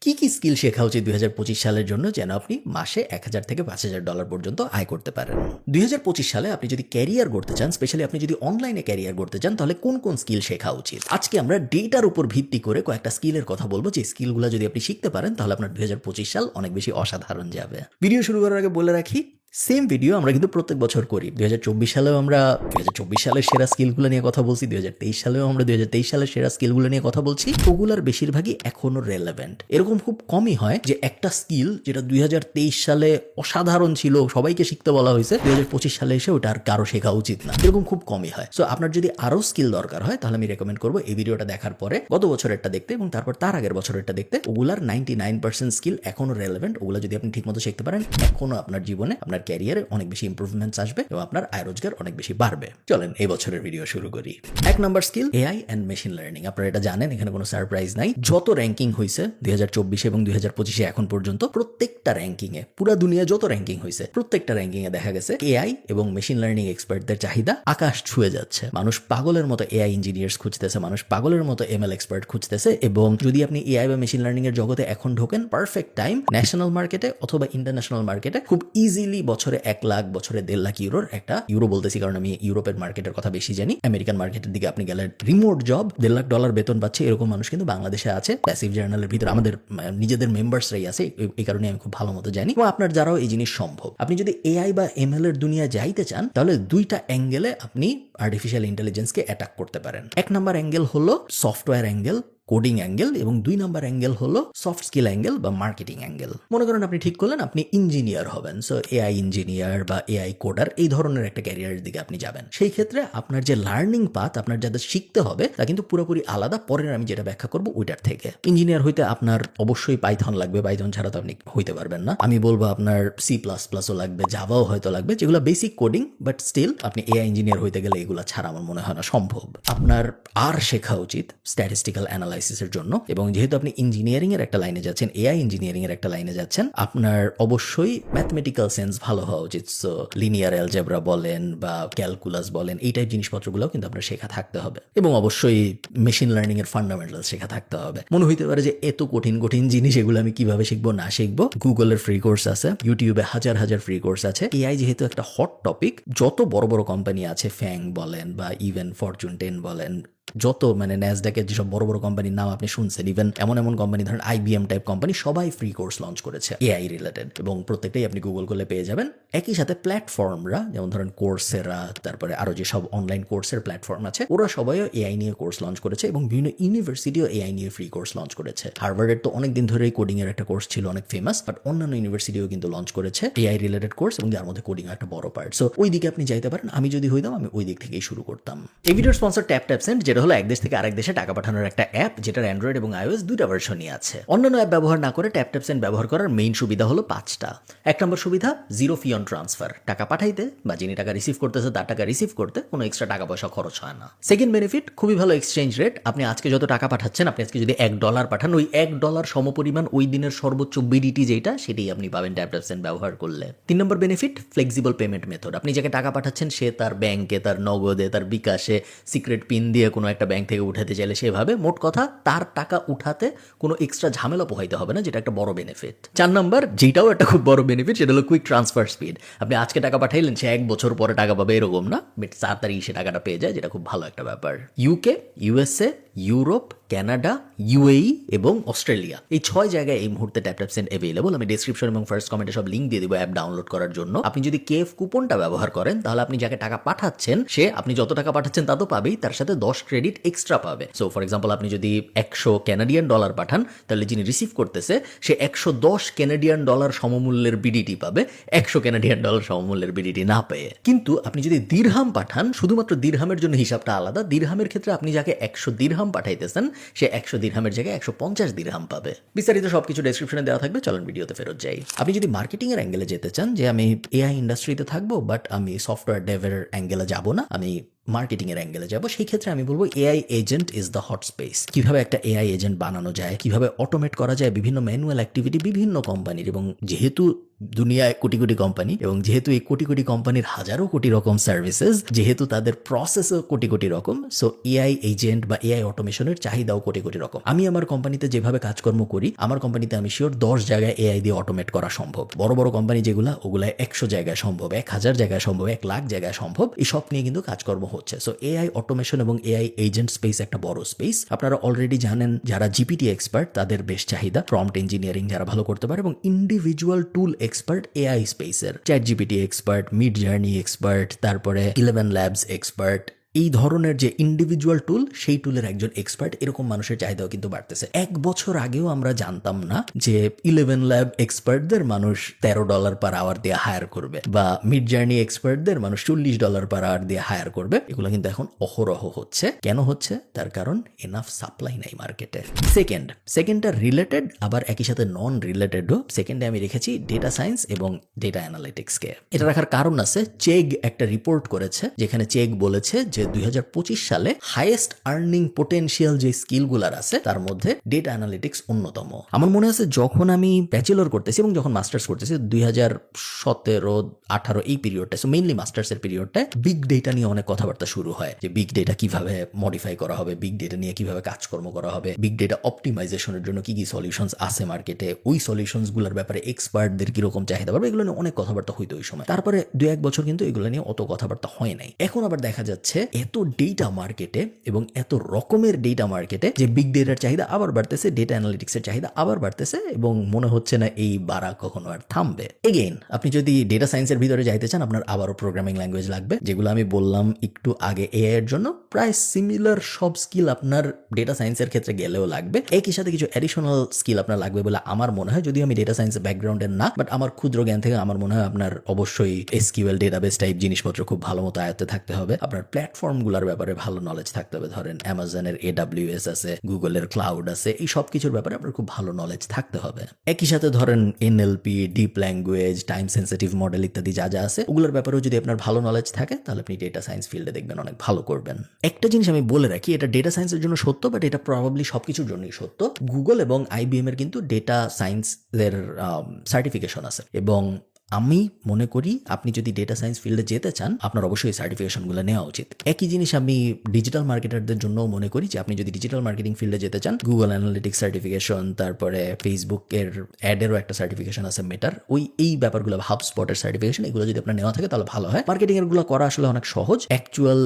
কি স্কিল শেখা উচিত 2025 সালের জন্য যেন আপনি মাসে $1000 থেকে $5000 পর্যন্ত আয় করতে পারেন? 2025 সালে আপনি যদি ক্যারিয়ার গড়তে চান, স্পেশালি আপনি যদি অনলাইনে ক্যারিয়ার গড়তে চান, তাহলে কোন স্কিল শেখা উচিত? আজকে আমরা ডেটার উপর ভিত্তি করে কয়েকটা স্কিলের কথা বলবো, যে স্কিলগুলো যদি আপনি শিখতে পারেন তাহলে আপনার 2025 সাল অনেক বেশি অসাধারণ যাবে। ভিডিও শুরু করার আগে বলে রাখি, সেম ভিডিও আমরা কিন্তু প্রত্যেক বছর করি। 2024 সালেও আমরা 2024 সালের সেরা স্কিলগুলো নিয়ে কথা বলছি, 2023 সালেও আমরা 2023 সালের সেরা স্কিলগুলো নিয়ে কথা বলছি। ওগুলার বেশিরভাগই এখনো রেলেভেন্ট। এরকম খুব কমই হয় যে একটা স্কিল যেটা 2023 সালে অসাধারণ ছিল, সবাইকে শিখতে বলা হয়েছে, 2025 সালে এসে ওটা আর কারো শেখা উচিত না। এরকম খুব কমই হয়। সো আপনার যদি আরো স্কিল দরকার হয় তাহলে আমি রেকমেন্ড করবো এই ভিডিওটা দেখার পরে গত বছরেরটা দেখতে এবং তারপর তার আগের বছরেরটা দেখতে। ওগুলার 99% স্কিল এখনো রেলেভেন্ট। ওগুলো যদি আপনি ঠিকমতো শিখতে পারেন, এখনো আপনার জীবনে, আপনার ক্যারিয়ারে অনেক বেশি ইমপ্রুভমেন্টস আসবে এবং আপনার আয় রোজগার অনেক বেশি বাড়বে। চলেন এই বছরের ভিডিও শুরু করি। 1 number skill AI and machine learning. আপনারা এটা জানেন, এখানে কোনো সারপ্রাইজ নাই। যত র্যাঙ্কিং হয়েছে 2024 এবং 2025 এখন পর্যন্ত, প্রত্যেকটা র্যাঙ্কিং এ, পুরো দুনিয়া যত র্যাঙ্কিং হয়েছে প্রত্যেকটা র্যাঙ্কিং এ দেখা গেছে এআই এবং মেশিন লার্নিং এক্সপার্টদের চাহিদা আকাশ ছুঁয়ে যাচ্ছে। মানুষ পাগলের মতো এআই ইঞ্জিনিয়ার্স খুঁজতেছে, মানুষ পাগলের মতো এমএল এক্সপার্ট খুঁজতেছে। এবং যদি আপনি এআই বা মেশিন লার্নিং এর জগতে এখন ঢোকেন, পারফেক্ট টাইম ন্যাশনাল মার্কেটে অথবা ইন্টারন্যাশনাল মার্কেটে খুব ইজিলি বছরে 1 লাখ, বছরে 1.5 লাখ ইউরোর, একটা ইউরো বলতেছি কারণ আমি ইউরোপের মার্কেটের কথা বেশি জানি, আমেরিকান মার্কেটের দিকে আপনি গেলে রিমোট জব $1.5 লাখ বেতন পাচ্ছে, এরকম মানুষ কিন্তু বাংলাদেশে আছে। প্যাসিভ জার্নালের ভিতরে আমাদের নিজেদের মেম্বার্সরাই আছে, এই কারণে আমি খুব ভালো মতো জানি। এবং আপনার যারাও এই জিনিস সম্ভব, আপনি যদি এআই বা এমএল এর দুনিয়া যাইতে চান তাহলে 2টা অ্যাঙ্গেলে আপনি আর্টিফিশিয়াল ইন্টেলিজেন্সকে অ্যাটাক করতে পারেন। 1 নাম্বার অ্যাঙ্গেল হলো সফটওয়্যার অ্যাঙ্গেল, কোডিং অ্যাঙ্গেল, এবং 2 নাম্বার অ্যাঙ্গেল হলো সফট স্কিল অ্যাঙ্গেল বা মার্কেটিং অ্যাঙ্গেল। মনে করেন আপনি ঠিক করলেন আপনি ইঞ্জিনিয়ার হবেন, সো এআই ইঞ্জিনিয়ার বা এআই কোডার, এই ধরনের একটা ক্যারিয়ারের দিকে আপনি যাবেন। সেই ক্ষেত্রে আপনার যে লার্নিং পাথ, আপনার যাদের শিখতে হবে, তা কিন্তু পুরোপুরি আলাদা। পরের আমি যেটা ব্যাখ্যা করবো ওইটার থেকে। ইঞ্জিনিয়ার হইতে আপনার অবশ্যই পাইথন লাগবে, পাইথন ছাড়া তো আপনি হইতে পারবেন না। আমি বলবো আপনার C++ও লাগবে, জাভাও হয়তো লাগবে, যেগুলো বেসিক কোডিং, বাট স্টিল আপনি এআই ইঞ্জিনিয়ার হইতে গেলে এগুলো ছাড়া আমার মনে হয় না সম্ভব। আপনার আর শেখা উচিত স্ট্যাটিস্টিক্যাল অ্যানালাইসিসের জন্য। এবং যেহেতু আপনি ইঞ্জিনিয়ারিং এর একটা লাইনে যাচ্ছেন, এআই ইঞ্জিনিয়ারিং এর একটা লাইনে যাচ্ছেন, আপনার অবশ্যই ম্যাথমেটিক্যাল সেন্স ভালো হওয়া উচিত। সো লিনিয়ার অ্যালজেব্রা বলেন বা ক্যালকুলাস বলেন, এই টাইপ জিনিসপত্রগুলো কিন্তু আপনার শেখা থাকতে হবে। এবং অবশ্যই মেশিন লার্নিং এর ফান্ডামেন্টাল শেখা থাকতে হবে। মনে হইতে পারে যে এত কঠিন জিনিস, এগুলো আমি কিভাবে শিখবো না শিখবো। গুগলের ফ্রি কোর্স আছে, ইউটিউবে হাজার ফ্রি কোর্স আছে। এআই যেহেতু একটা হট টপিক, যত বড় কোম্পানি আছে, ফ্যাং বলেন বা ইভেন ফরচুন 10 বলেন, যত ন্যাসডাকের যেসব বড় কোম্পানির নাম আপনি শুনছেন, ইভেন এমন কোম্পানি ধরেন আইবিএম টাইপ কোম্পানি, সবাই ফ্রি কোর্স লঞ্চ করেছে এআই রিলেটেড, এবং প্রত্যেকটাই আপনি গুগল করলে পেয়ে যাবেন। একই সাথে প্ল্যাটফর্মরা, যেমন ধরেন কোর্সেরা, তারপরে আরো যেসব অনলাইন কোর্সের প্ল্যাটফর্ম আছে, ওরা সবাইও এআই নিয়ে কোর্স লঞ্চ করেছে, এবং বিভিন্ন ইউনিভার্সিটিও এআই নিয়ে ফ্রি কোর্স লঞ্চ করেছে। হার্ভার্ডের তো অনেকদিন ধরেই কোডিং এর একটা কোর্স ছিল, অনেক ফেমাস, বাট অন্যান্য ইউনিভার্সিটিও কিন্তু লঞ্চ করেছে এআই রিলেটেড কোর্স, এবং যার মধ্যে কোডিং একটা বড় পার্ট। সো ওই দিকে আপনি যাইতে পারেন। আমি যদি হইতাম আমি ওই দিক থেকেই শুরু করতাম। এই ভিডিওর স্পন্সর ট্যাপসেন্ড, যেটা হলো এক দেশ থেকে আরেক দেশে টাকা পাঠানোর একটা অ্যাপ, যেটার অ্যান্ড্রয়েড এবং আইওএস 2টা ভার্সনই আছে। অন্যান্য অ্যাপ ব্যবহার না করে ট্যাপসেন্ড ব্যবহার করার মেইন সুবিধা হলো 5টা। 1 নম্বর সুবিধা, 0 ফি অন ট্রান্সফার। টাকা পাঠাইতে বা যিনি টাকা রিসিভ করতেছে তার টাকা রিসিভ করতে কোনো এক্সট্রা টাকা পয়সা খরচ হয় না। সেকেন্ড বেনিফিট, খুবই ভালো এক্সচেঞ্জ রেট। আপনি আজকে যত টাকা পাঠাচ্ছেন, আপনি আজকে যদি $1 পাঠান, ওই $1 সমপরিমাণ ওই দিনের সর্বোচ্চ বিডিটি যেটা, সেটাই আপনি পাবেন ট্যাপসেন্ড ব্যবহার করলে। 3 নম্বর বেনিফিট, ফ্লেক্সিবল পেমেন্ট মেথড। আপনি যাকে টাকা পাঠাচ্ছেন সে তার ব্যাংকে, তার নগদে, তার বিকাশে সিক্রেট পিন দিয়ে কোনো একটা ব্যাংক থেকে উঠাতে চাইলে সেভাবে, মোট কথা তার টাকা উঠাতে কোনো এক্সট্রা ঝামেলা পোহাইতে হবে না, যেটা একটা বড় বেনিফিট। 4 নম্বর, যেটাও একটা খুব বড় বেনিফিট, সেটা হলো কুইক ট্রান্সফার স্পিড। আপনি আজকে টাকা পাঠাইলেন, সে 1 বছর পরে টাকা পাবে এরকম না, বাট তাড়াতাড়ি সে টাকাটা পেয়ে যায়, যেটা খুব ভালো একটা ব্যাপার। UK, USA, Europe, Canada, UAE এবং অস্ট্রেলিয়া, এই 6 জায়গায় এই মুহূর্তে ট্যাপসেন্ড অ্যাভেলেবল। আমি ডেসক্রিপশন এবং ফার্স্ট কমেন্টে সব লিঙ্ক দিয়ে দেবো অ্যাপ ডাউনলোড করার জন্য। আপনি যদি কেএফ কুপনটা ব্যবহার করেন, তাহলে আপনি যাকে টাকা পাঠাচ্ছেন, সে আপনি যত টাকা পাঠাচ্ছেন তা তো পাবেই, তার সাথে 10 ক্রেডিট এক্সট্রা পাবে। সো ফর এক্সাম্পল, আপনি যদি $100 পাঠান, তাহলে যিনি রিসিভ করতেছে সে $110 সমমূল্যের বিডিটি পাবে, $100 সমমূল্যের বিডিটি না পেয়ে। কিন্তু আপনি যদি দিরহাম পাঠান, শুধুমাত্র দিরহামের জন্য হিসাবটা আলাদা। দিরহামের ক্ষেত্রে আপনি যাকে 100 দিরহাম পাঠাইতেছেন, সে 100 দিরহামের জায়গায় 150 দিরহাম পাবে। বিস্তারিত সবকিছু ডেসক্রিপশনে দেওয়া থাকবে, চলুন ভিডিওতে ফেরত যাই। আপনি যদি মার্কেটিং এর অ্যাঙ্গেলে যেতে চান, যে আমি এআই ইন্ডাস্ট্রিতে থাকবো বাট আমি সফটওয়্যার ডেভের অ্যাঙ্গেলে যাব না, আমি মার্কেটিং এর অ্যাঙ্গেলে যাব, সেই ক্ষেত্রে আমি বলবো AI agent is the hot space. কিভাবে একটা এআই এজেন্ট বানানো যায়, কিভাবে অটোমেট করা যায় বিভিন্ন ম্যানুয়াল অ্যাক্টিভিটি বিভিন্ন কোম্পানির, এবং যেহেতু দুনিয়ায় কোটি কোটি কোম্পানি, এবং যেহেতু এই কোটি কোটি কোম্পানির হাজারো কোটি রকম সার্ভিসেস, যেহেতু তাদের প্রসেসও কোটি কোটি রকম, সো এআই এজেন্ট বা এআই অটোমেশনের চাহিদাও কোটি কোটি রকম। আমি আমার কোম্পানিতে যেভাবে কাজকর্ম করি, আমার কোম্পানিতে আমি শিওর 10 জায়গায় এআই দিয়ে অটোমেট করা সম্ভব। বড় বড় কোম্পানি যেগুলো, ওগুলায় 100 জায়গায় সম্ভব, 1000 জায়গায় সম্ভব, 1 লাখ জায়গায় সম্ভব। এই সব নিয়ে কিন্তু কাজকর্ম হচ্ছে। সো এআই অটোমেশন এবং এআই এজেন্ট স্পেস একটা বড় স্পেস। আপনারা অলরেডি জানেন যারা জিপিটি এক্সপার্ট তাদের বেশ চাহিদা, প্রম্পট ইঞ্জিনিয়ারিং যারা ভালো করতে পারে, এবং ইন্ডিভিজুয়াল টুল এক্সপার্ট এআই স্পেসের, chat GPT expert, mid journey expert, তারপরে 11 ল্যাবস এক্সপার্ট, এই ধরনের যে ইন্ডিভিজুয়াল টুল, সেই টুলের একজন এক্সপার্ট, এরকম মানুষের চাহিদাও কিন্তু বাড়তেছে। 1 বছর আগেও আমরা জানতাম না যে 11 ল্যাব এক্সপার্টদের মানুষ $13 পার আওয়ার দিয়ে হায়ার করবে, বা মিড জার্নি এক্সপার্টদের মানুষ $40 পার আওয়ার দিয়ে হায়ার করবে। এগুলো কিন্তু এখন অহরহ হচ্ছে। কেন হচ্ছে? তার কারণ এনাফ সাপ্লাই নাই মার্কেটে। সেকেন্ডটা রিলেটেড, আবার একই সাথে নন রিলেটেডও। সেকেন্ডে আমি রেখেছি ডেটা সায়েন্স এবং ডেটা অ্যানালিটিক্সকে। এটা রাখার কারণ আছে, চেগ একটা রিপোর্ট করেছে, যেখানে চেগ বলেছে যে 2025 সালে হাইয়েস্ট আর্নিং পোটেনশিয়াল যে স্কিলগুলার আছে তার মধ্যে ডেটা অ্যানালিটিক্স অন্যতম। আমার মনে আছে যখন আমি ব্যাচেলর করতেছি এবং যখন মাস্টার্স করতেছি 2017-18 এই পিরিয়ডটা, সো মেইনলি মাস্টার্সের পিরিয়ডটায় বিগ ডেটা নিয়ে অনেক কথাবার্তা শুরু হয়, যে বিগ ডেটা কিভাবে মডিফাই করা হবে, বিগ ডেটা নিয়ে কিভাবে কাজকর্ম করা হবে, বিগ ডেটা অপটিমাইজেশনের জন্য কি কি সলিউশনস আছে মার্কেটে, ওই সলিউশনসগুলোর ব্যাপারে এক্সপার্টদের কিরকম চাহিদা পাবে, এগুলো নিয়ে অনেক কথাবার্তা হইতো ওই সময়। তারপরে 2-1 বছর কিন্তু এগুলো নিয়ে অত কথাবার্তা হয় নাই। এখন আবার দেখা যাচ্ছে এত ডেটা মার্কেটে এবং এত রকমের ডেটা মার্কেটে যে বিগ ডেটার চাহিদা আবার বাড়তেছে, ডেটা অ্যানালিটিক্সের চাহিদা আবার বাড়তেছে, এবং মনে হচ্ছে না এই বাড়া কখনো আর থামবে। এগেইন, আপনি যদি ডেটা সায়েন্সের ভিতরে যাইতে চান, আপনার আবারও প্রোগ্রামিং ল্যাঙ্গুয়েজ লাগবে, যেগুলো আমি বললাম একটু আগে এআই এর জন্য। প্রায় সিমিলার সব স্কিল আপনার ডেটা সায়েন্সের ক্ষেত্রে গেলেও লাগবে। একই সাথে কিছু অ্যাডিশনাল স্কিল আপনার লাগবে বলে আমার মনে হয়, যদিও আমি ডেটা সায়েন্সের ব্যাকগ্রাউন্ডের না, বাট আমার ক্ষুদ্র জ্ঞান থেকে আমার মনে হয় আপনার অবশ্যই এসকিউএল ডেটাবেস টাইপ জিনিসপত্র খুব ভালো মতো আয়ত্তে থাকতে হবে। আপনার প্ল্যাটফর্মগুলোর ব্যাপারে ভালো নলেজ থাকতে হবে। ধরেন অ্যামাজনের AWS আছে, গুগলের ক্লাউড আছে, এই সব কিছুর ব্যাপারে আপনার খুব ভালো নলেজ থাকতে হবে। একই সাথে ধরেন NLP, deep language, time sensitive model ইত্যাদি যা যা আছে, ওগুলোর ব্যাপারেও যদি আপনার ভালো নলেজ থাকে, তাহলে আপনি ডেটা সায়েন্স ফিল্ডে দেখবেন অনেক ভালো করবেন। একটা জিনিস আমি বলে রাখি, এটা ডেটা সায়েন্সের জন্য সত্য, বাট এটা প্রবাবলি সবকিছুর জন্যই সত্য। গুগল এবং IBM এর কিন্তু ডেটা সায়েন্সের সার্টিফিকেশন আছে, এবং আমি মনে করি আপনি যদি ডেটা সায়েন্স ফিল্ডে যেতে চান, আপনার অবশ্যই সার্টিফিকেশনগুলো নেওয়া উচিত। একই জিনিস আমি ডিজিটাল মার্কেটারদের জন্যও মনে করি, যে আপনি যদি ডিজিটাল মার্কেটিং ফিল্ডে যেতে চান, গুগল অ্যানালিটিক্স সার্টিফিকেশন, তারপরে ফেসবুকের অ্যাডেরও একটা সার্টিফিকেশন আছে, মেটার, এই ব্যাপারগুলো, হাবস্পটের সার্টিফিকেশন, এগুলো যদি আপনার নেওয়া থাকে তাহলে ভালো হয়। মার্কেটিং এরগুলো করা আসলে অনেক সহজ। অ্যাকচুয়াল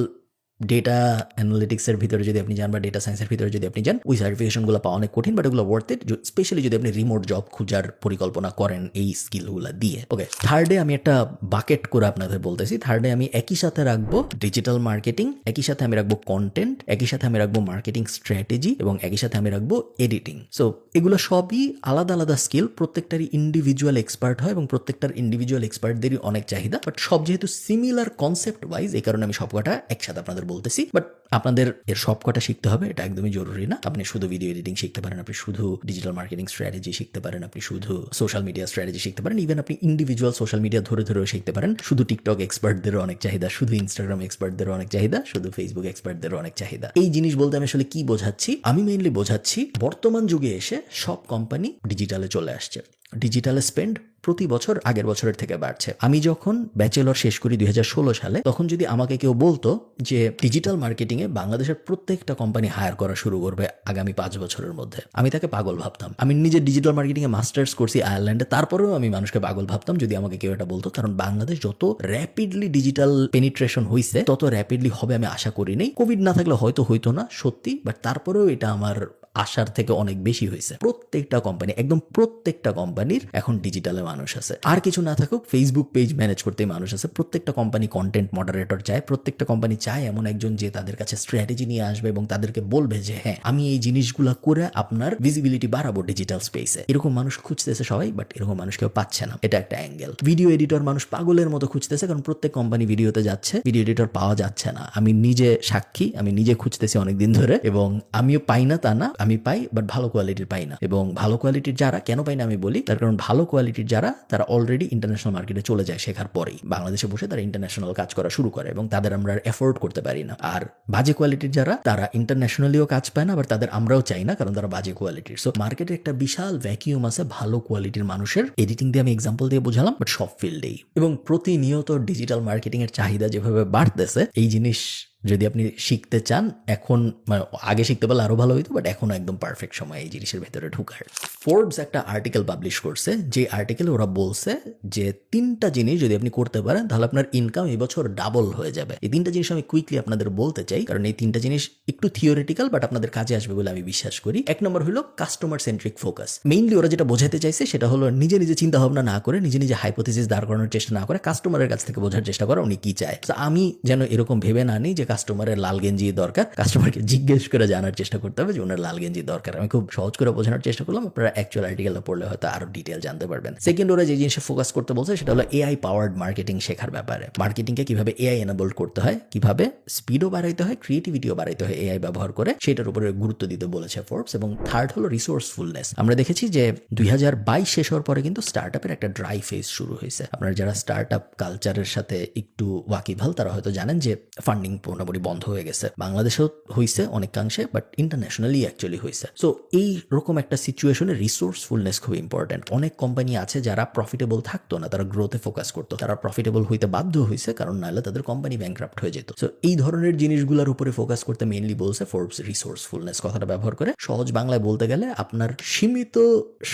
ডেটা অ্যানালিটিক্সের ভিতরে যদি আপনি যান, বা ডেটা সায়েন্সের ভিতরে যদি আপনি যান, ওই সার্টিফিকেশনগুলো পাওয়া অনেক কঠিন, বাট এগুলো ওয়ার্থ ইট, স্পেশালি যদি আপনি রিমোট জব খোঁজার পরিকল্পনা করেন এই স্কিলগুলো দিয়ে। ওকে, থার্ডে আমি একটা বাকেট করে আপনাদের বলতেছি। থার্ডে আমি একই সাথে রাখবো ডিজিটাল মার্কেটিং, একই সাথে আমি রাখবো কন্টেন্ট, একই সাথে আমি রাখবো মার্কেটিং স্ট্র্যাটেজি, এবং একই সাথে আমি রাখবো এডিটিং। সো এগুলো সবই আলাদা আলাদা স্কিল, প্রত্যেকটারই ইন্ডিভিজুয়াল এক্সপার্ট হয়, এবং প্রত্যেকটার ইন্ডিভিজুয়াল এক্সপার্টদেরই অনেক চাহিদা, বাট সব যেহেতু সিমিলার কনসেপ্ট ওয়াইজ, এই কারণে আমি সবকটা একসাথে আপনাদের বলতেছি। বাট আপনাদের এর সবকটা শিখতে হবে, এটা একদমই জরুরি না। আপনি শুধু ভিডিও এডিটিং শিখতে পারেন, আপনি শুধু ডিজিটাল মার্কেটিং স্ট্র্যাটেজি শিখতে পারেন, আপনি শুধু সোশ্যাল মিডিয়া স্ট্র্যাটেজি শিখতে পারেন, ইভেন আপনি ইন্ডিভিজুয়াল সোশ্যাল মিডিয়া ধরে ধরেও শিখতে পারেন। শুধু টিকটক এক্সপার্টদেরও অনেক চাহিদা, শুধু ইনস্টাগ্রাম এক্সপার্টদেরও অনেক চাহিদা, শুধু ফেসবুক এক্সপার্টদেরও অনেক চাহিদা। এই জিনিস বলতে আমি আসলে কি বোঝাচ্ছি? আমি মেইনলি বোঝাচ্ছি বর্তমান যুগে এসে সব কোম্পানি ডিজিটালে চলে আসছে। ডিজিটাল স্পেন্ড প্রতি বছর আগের বছরের থেকে বাড়ছে। আমি যখন ব্যাচেলর শেষ করি 2016 সালে, তখন যদি আমাকে কেউ বলতো যে ডিজিটাল মার্কেটিং এ বাংলাদেশের প্রত্যেকটা কোম্পানি হায়ার করা শুরু করবে আগামী 5 বছরের মধ্যে, আমি তাকে পাগল ভাবতাম। আমি নিজে ডিজিটাল মার্কেটিং এ মাস্টার্স করছি আয়ারল্যান্ডে, তারপরেও আমি মানুষকে পাগল ভাবতাম যদি আমাকে কেউ এটা বলতো, কারণ বাংলাদেশ যত র্যাপিডলি ডিজিটাল পেনিট্রেশন হইছে, তত র্যাপিডলি হবে আমি আশা করি নাই। কোভিড না থাকলে হয়তো হইতো না, সত্যি, বাট তারপরেও এটা আমার আশার থেকে অনেক বেশি হয়েছে। প্রত্যেকটা কোম্পানি, একদম প্রত্যেকটা কোম্পানির এখন ডিজিটালে মানুষ আছে। আর কিছু না থাকুক, ফেসবুক পেজ ম্যানেজ করতেই মানুষ আছে। প্রত্যেকটা কোম্পানি কন্টেন্ট মডারেটর চায়, প্রত্যেকটা কোম্পানি চায় এমন একজন যে তাদের কাছে স্ট্র্যাটেজি নিয়ে আসবে এবং তাদেরকে বলবে যে হ্যাঁ, আমি এই জিনিসগুলো করে আপনার ভিজিবিলিটি বাড়াবো ডিজিটাল স্পেসে। এরকম মানুষ খুঁজতেছে সবাই, বাট এরকম মানুষ কেউ পাচ্ছে না। এটা একটা অ্যাঙ্গেল। ভিডিও এডিটর মানুষ পাগলের মতো খুঁজতেছে, কারণ প্রত্যেক কোম্পানি ভিডিওতে যাচ্ছে, ভিডিও এডিটর পাওয়া যাচ্ছে না। আমি নিজে সাক্ষী, আমি নিজে খুঁজতেছি অনেকদিন ধরে, এবং আমিও পাই না তা না, আমি পাই, বাট ভালো কোয়ালিটির পাই না। এবং ভালো কোয়ালিটির যারা কেন পাই না আমি বলি, তার কারণ ভালো কোয়ালিটির যারা তারা অলরেডি ইন্টারন্যাশনাল মার্কেটে চলে যায় শেখার পরেই, বাংলাদেশে বসে তারা ইন্টারন্যাশনাল কাজ করা শুরু করে এবং তাদের আমরা এফোর্ড করতে পারি না। আর বাজে কোয়ালিটির যারা তারা ইন্টারন্যাশনালিও কাজ পায় না, আবার তাদের আমরাও চাই না, কারণ তারা বাজে কোয়ালিটির। সো মার্কেটে একটা বিশাল ভ্যাকিউম আছে ভালো কোয়ালিটির মানুষের। এডিটিং দিয়ে আমি এক্সাম্পল দিয়ে বোঝালাম, বাট সব ফিল্ডেই। এবং প্রতিনিয়ত ডিজিটাল মার্কেটিং এর চাহিদা যেভাবে বাড়তেছে, এই জিনিস যদি আপনি শিখতে চান এখন, মানে আগে শিখতে পারলে আরো ভালো হইতো, বাট এখনো একদম পারফেক্ট সময় এই জিনিসের ভেতরে ঢুকার। ফোর্বস একটা আর্টিকেল পাবলিশ করছে, যে আর্টিকেলে ওরা বলছে যে 3টা জিনিস যদি আপনি করতে পারেন তাহলে আপনার ইনকাম এই বছর ডাবল হয়ে যাবে। এই 3টা জিনিস আমি কুইকলি আপনাদের বলতে চাই, কারণ এই 3টা জিনিস একটু থিওরিটিক্যাল, বাট আপনাদের কাজে আসবে বলে আমি বিশ্বাস করি। 1 নম্বর হলো কাস্টমার সেন্ট্রিক ফোকাস। মেইনলি ওরা যেটা বোঝাতে চাইছে সেটা হলো নিজে নিজে চিন্তা ভাবনা না করে, নিজে নিজে হাইপোথিসিস দাঁড় করানোর চেষ্টা না করে, কাস্টমারের কাছ থেকে বোঝার চেষ্টা করা উনি কি চায়। তো আমি যেন এরকম ভেবে না নিই যে কাস্টমারের লাল গেঞ্জি দরকার, কাস্টমারকে জিজ্ঞেস করে জানার চেষ্টা করতে হবে যে ওনার লাল গেঞ্জি দরকার। আমি খুব সহজ করে বোঝানোর চেষ্টা করলাম, আপনারা অ্যাকচুয়াল আর্টিকেলটা পড়লে হয়তো আরো ডিটেল জানতে পারবেন। সেকেন্ড, ওরা যে জিনিসে ফোকাস করতে বলছে সেটা হলো এআই পাওয়ার্ড মার্কেটিং শেখার ব্যাপারে। মার্কেটিংকে কিভাবে এআই এনাবল করতে হয়, কিভাবে স্পিডও বাড়াইতে হয়, ক্রিয়েটিভিটিও বাড়াইতে হয় এআই ব্যবহার করে, সেটার উপরে গুরুত্ব দিতে বলেছে ফোর্বস। এবং থার্ড হলো রিসোর্সফুলনেস। আমরা দেখেছি যে 2022 শেষ হওয়ার পরে কিন্তু স্টার্টআপের একটা ড্রাই ফেজ শুরু হয়েছে। আপনারা যারা স্টার্টআপ কালচারের সাথে একটু ওয়াকিবহাল তারা হয়তো জানেন যে ফান্ডিং পুরোপুরি বন্ধ হয়ে গেছে। বাংলাদেশেও হয়েছে অনেকাংশে, বাট ইন্টারন্যাশনালি অ্যাকচুয়ালি হয়েছে। সো এই রকম একটা সিচুয়েশনে রিসোর্সফুলনেস খুব ইম্পর্টেন্ট। অনেক কোম্পানি আছে যারা প্রফিটেবল থাকতো না, তারা গ্রোথে ফোকাস করতো, তারা প্রফিটেবল হইতে বাধ্য হয়েছে, কারণ নাহলে তাদের কোম্পানি ব্যাংক্রাপ্ট হয়ে যেত। সো এই ধরনের জিনিসগুলোর উপরে ফোকাস করতে মেইনলি বলছে ফোর্বস রিসোর্সফুলনেস কথাটা ব্যবহার করে। সহজ বাংলায় বলতে গেলে আপনার সীমিত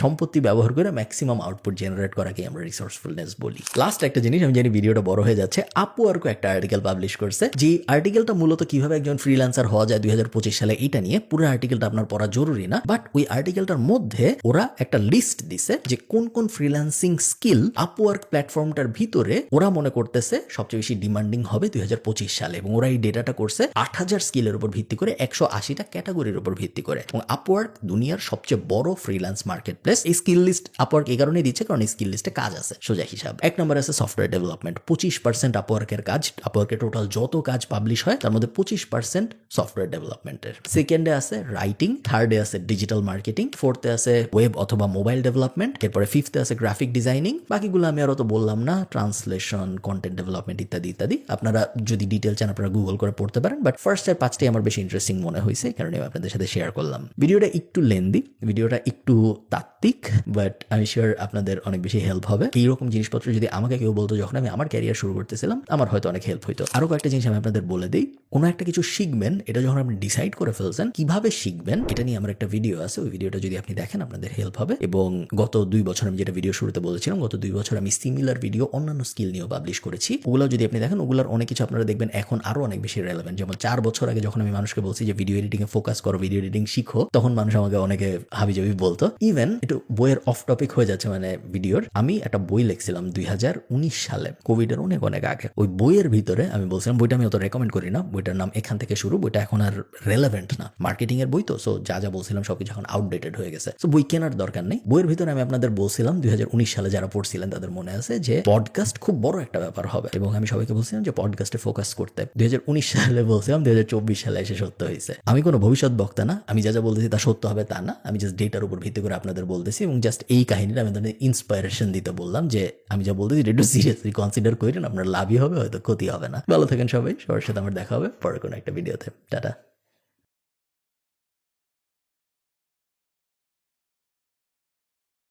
সম্পত্তি ব্যবহার করে ম্যাক্সিমাম আউটপুট জেনারেট করাকে আমরা রিসোর্সফুলনেস বলি। লাস্ট একটা জিনিস, আমি জানি ভিডিওটা বড় হয়ে যাচ্ছে, আপওয়ার্কও একটা আর্টিকেল পাবলিশ করছে, যে আর্টিকেলটা মূলত কিভাবে একজন ফ্রিল্যান্সার হওয়া যায় 2025 সালে, এটা নিয়ে। পুরো আর্টিকেলটা আপনার পড়া জরুরি না, বাট ওই আর্টিকেলটার মধ্যে ওরা একটা লিস্ট দিছে যে কোন কোন ফ্রিল্যান্সিং স্কিল আপওয়ার্ক প্ল্যাটফর্মটার ভিতরে ওরা মনে করতেছে সবচেয়ে বেশি ডিমান্ডিং হবে 2025 সালে। এবং ওরা এই ডেটাটা করছে 8000 স্কিলের উপর ভিত্তি করে, 180টা ক্যাটাগরির উপর ভিত্তি করে। এবং আপওয়ার্ক দুনিয়ার সবচেয়ে বড় ফ্রিল্যান্স মার্কেট প্লেস। এই স্কিল লিস্ট আপওয়ার্ক এই কারণে দিচ্ছে কারণ এই স্কিল লিস্টে কাজ আছে। সোজা হিসাব 1 নম্বর আছে সফটওয়্যার ডেভেলপমেন্ট, 25% আপওয়ার্কের কাজ। আপওয়ার্কের টোটাল যত কাজ পাবলিশ হয় তার মধ্যে 25% সফটওয়্যার ডেভেলপমেন্টের। সেকেন্ডে আছে রাইটিং, থার্ডে আছে ডিজিটাল মার্কেটিং, ফোর্থে আছে ওয়েব অথবা মোবাইল ডেভেলপমেন্ট, এরপরে ফিফথে আছে গ্রাফিক ডিজাইনিং। বাকিগুলো আমি আরো তো বললাম না, ট্রান্সলেশন, কন্টেন্ট ডেভেলপমেন্ট ইত্যাদি ইত্যাদি। আপনারা যদি ডিটেল চান আপনারা গুগল করে পড়তে পারেন, বাট ফার্স্ট এর 5টাই আমার বেশি ইন্টারেস্টিং মনে হয়েছে, কারণ আমি আপনাদের সাথে শেয়ার করলাম। ভিডিওটা একটু লেন্দি, ভিডিওটা একটু তাত্ত্বিক, বাট আমি শিওর আপনাদের অনেক বেশি হেল্প হবে। এইরকম জিনিসপত্র যদি আমাকে কেউ বলতো যখন আমি আমার ক্যারিয়ার শুরু করতেছিলাম, আমার হয়তো অনেক হেল্প হইতো। আরো কয়েকটা জিনিস আমি আপনাদের বলে দিই। কোনো একটা কিছু শিখবেন, এটা যখন আপনি ডিসাইড করে ফেলছেন কিভাবে শিখবেন, এটা নিয়ে আমার একটা ভিডিও আছে, ওই ভিডিওটা যদি আপনি দেখেন আপনাদের হেল্প হবে। এবং গত 2 বছর আমি যেটা ভিডিও শুরুতে বলেছিলাম, গত 2 বছর আমি সিমিলার ভিডিও অন্যান্য স্কিল নিয়েও পাবলিশ করেছি। ওগুলো যদি আপনি দেখেন, ওগুলোর অনেক কিছু আপনারা দেখবেন এখন আরো অনেক বেশি রেলেভেন্ট। যেমন 4 বছর আগে যখন আমি মানুষকে বলছি যে ভিডিও এডিটিং এ ফোকাস করো, ভিডিও এডিটিং শিখো, তখন মানুষ আমাকে অনেকে হাবিজাবি বলতো। ইভেন একটু বইয়ের অফ টপিক হয়ে যাচ্ছে, মানে ভিডিওর, আমি একটা বই লিখছিলাম 2019 সালে, কোভিড এর অনেক অনেক আগে। ওই বইয়ের ভিতরে আমি বলছিলাম, বইটা আমি অত রেকমেন্ড করি না, বইটার নাম এখান থেকে শুরু। বইটা এখন আর রেলেভেন্ট না, মার্কেটিং এর বই তো, সো যা যা বলছিলাম সবকিছু এখন আউটডেটেড হয়ে গেছে। সো বই কেনার দরকার নেই। বইয়ের ভিতরে আমি আপনাদের বলছিলাম 2019 সালে যারা পড়ছিলেন তাদের মনে আছে যে পডকাস্ট খুব বড় একটা ব্যাপার হবে, এবং আমি সবাইকে বলছিলাম যে পডকাস্টে ফোকাস করতে। 2019 সালে বলছিলাম, 2024 সালে এসে সত্য হয়েছে। আমি কোনো ভবিষ্যৎ বক্তা না, আমি যা যা বলতেছি তা সত্য হবে তা না, আমি জাস্ট ডেটার উপর ভিত্তি করে আপনাদের বলতেছি। এবং জাস্ট এই কাহিনীটা আমি তাদের ইন্সপায়ারেশন দিতে বললাম যে আমি যা বলতেছি এটা একটু সিরিয়াসলি কনসিডার করেন, আপনার লাভই হবে, হয়তো ক্ষতি হবে না। ভালো থাকেন সবাই, সবার সাথে আমার দেখা হবে পরে কোনো একটা ভিডিওতে। টাটা।